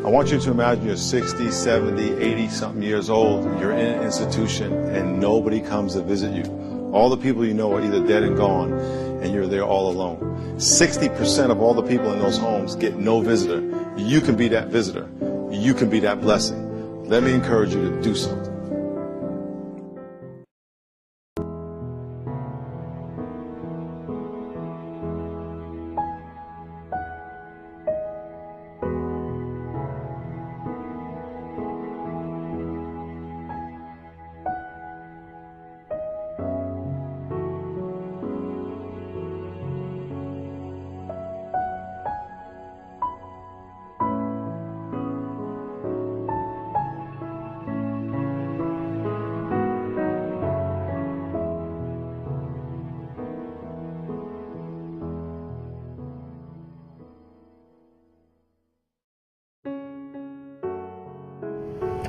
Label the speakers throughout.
Speaker 1: I want you to imagine you're 60, 70, 80 something years old, you're in an institution and nobody comes to visit you. All the people you know are either dead and gone and you're there all alone. 60% of all the people in those homes get no visitor. You can be that visitor. You can be that blessing. Let me encourage you to do something.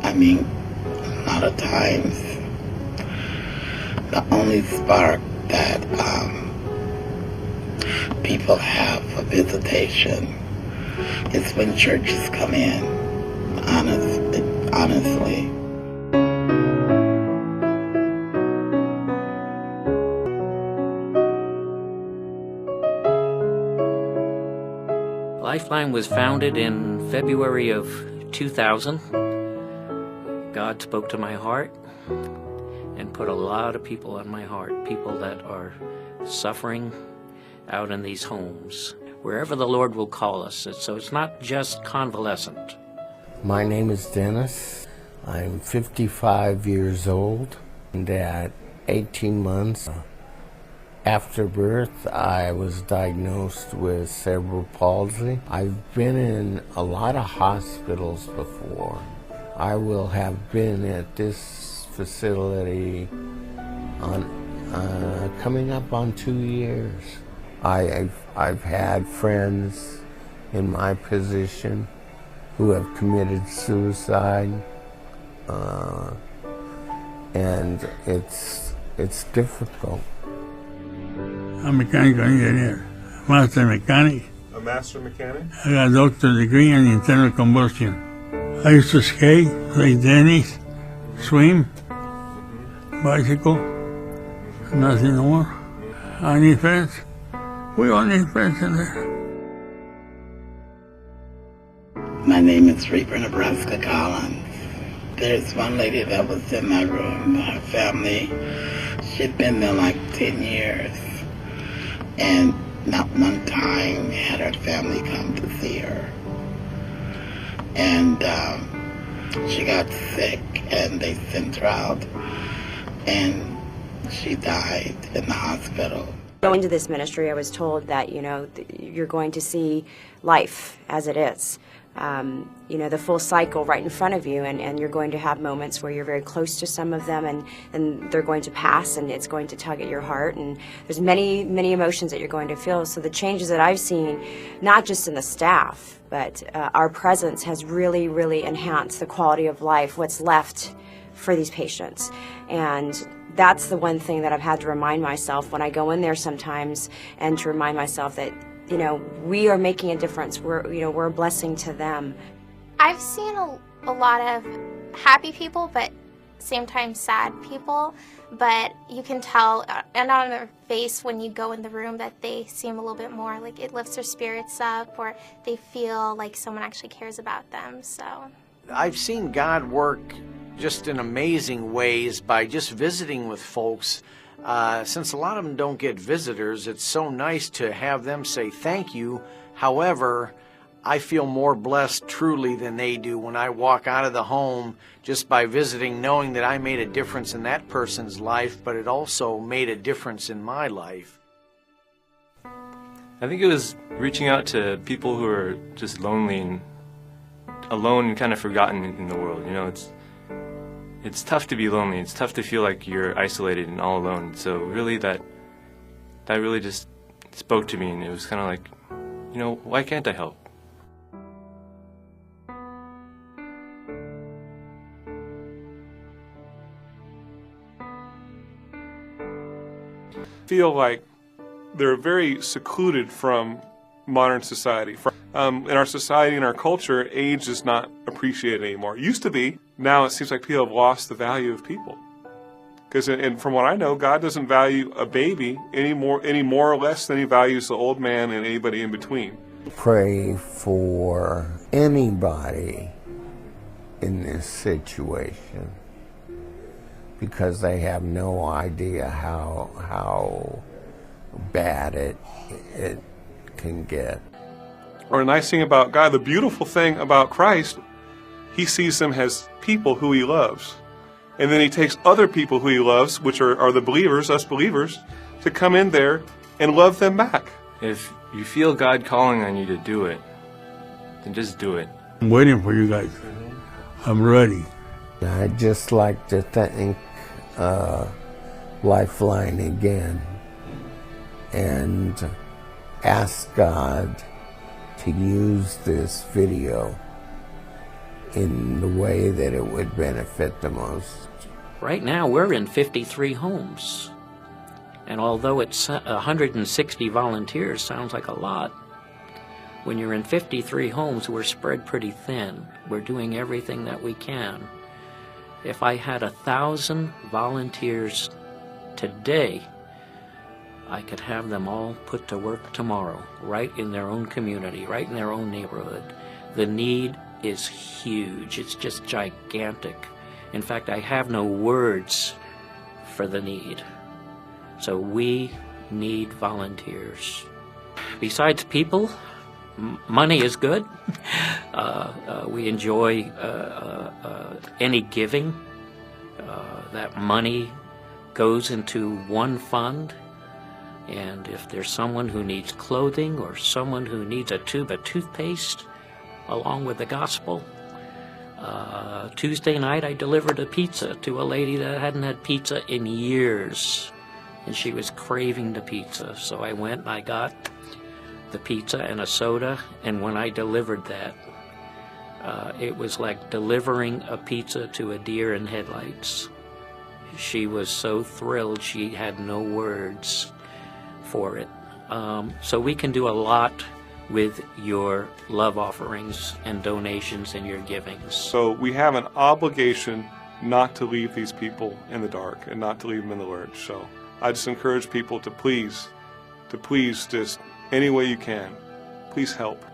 Speaker 2: I mean, a lot of times, the only spark that people have for visitation is when churches come in, honestly.
Speaker 3: Lifeline was founded in February of 2000. God spoke to my heart and put a lot of people on my heart, people that are suffering out in these homes, wherever the Lord will call us. So it's not just convalescent.
Speaker 4: My name is Dennis. I'm 55 years old, and at 18 months after birth, I was diagnosed with cerebral palsy. I've been in a lot of hospitals before. I will have been at this facility coming up on 2 years. I've had friends in my position who have committed suicide, and it's difficult.
Speaker 5: I'm a mechanical engineer, master mechanic.
Speaker 1: A master mechanic?
Speaker 5: I got a doctor's degree in internal combustion. I used to skate, play tennis, swim, bicycle, nothing more. I need friends. We all need friends in there.
Speaker 2: My name is Reaper Nebraska Collins. There's one lady that was in my room, her family. She'd been there like 10 years. And not one time had her family come to see her. And she got sick and they sent her out and she died in the hospital.
Speaker 6: Going to this ministry, I was told that, you're going to see life as it is. The full cycle right in front of you, and you're going to have moments where you're very close to some of them, and they're going to pass, and it's going to tug at your heart, and there's many, many emotions that you're going to feel. So the changes that I've seen, not just in the staff, but our presence has really, really enhanced the quality of life, what's left for these patients. And that's the one thing that I've had to remind myself when I go in there sometimes, and to remind myself that we are making a difference. We're a blessing to them.
Speaker 7: I've seen a lot of happy people, but same time sad people. But you can tell, and on their face when you go in the room, that they seem a little bit more like it lifts their spirits up, or they feel like someone actually cares about them. So
Speaker 8: I've seen God work just in amazing ways by just visiting with folks. Since a lot of them don't get visitors, it's so nice to have them say thank you. However, I feel more blessed truly than they do when I walk out of the home just by visiting, knowing that I made a difference in that person's life, but it also made a difference in my life.
Speaker 9: I think it was reaching out to people who are just lonely and alone and kind of forgotten in the world. It's tough to be lonely. It's tough to feel like you're isolated and all alone. So really that really just spoke to me, and it was kind of like, why can't I help?
Speaker 10: Feel like they're very secluded from modern society. In our society, in our culture, age is not appreciated anymore. It used to be. Now it seems like people have lost the value of people. Because from what I know, God doesn't value a baby any more or less than he values the old man and anybody in between.
Speaker 4: Pray for anybody in this situation, because they have no idea how bad it can get.
Speaker 10: Or a nice thing about God, the beautiful thing about Christ, he sees them as people who he loves. And then he takes other people who he loves, which are the believers, us believers, to come in there and love them back.
Speaker 9: If you feel God calling on you to do it, then just do it.
Speaker 5: I'm waiting for you guys. I'm ready.
Speaker 4: I'd just like to thank Lifeline again and ask God to use this video in the way that it would benefit the most.
Speaker 3: Right now, we're in 53 homes. And although it's 160 volunteers sounds like a lot, when you're in 53 homes, we're spread pretty thin. We're doing everything that we can. If I had 1,000 volunteers today, I could have them all put to work tomorrow, right in their own community, right in their own neighborhood. The need is huge. It's just gigantic. In fact, I have no words for the need. So we need volunteers. Besides people, money is good. We enjoy any giving. That money goes into one fund. And if there's someone who needs clothing or someone who needs a tube of toothpaste along with the gospel, Tuesday night I delivered a pizza to a lady that hadn't had pizza in years. And she was craving the pizza. So I went and I got the pizza and a soda. And when I delivered that, it was like delivering a pizza to a deer in headlights. She was so thrilled she had no words for it. So we can do a lot with your love offerings and donations and your givings.
Speaker 10: So we have an obligation not to leave these people in the dark and not to leave them in the lurch. So I just encourage people to please, just any way you can, please help.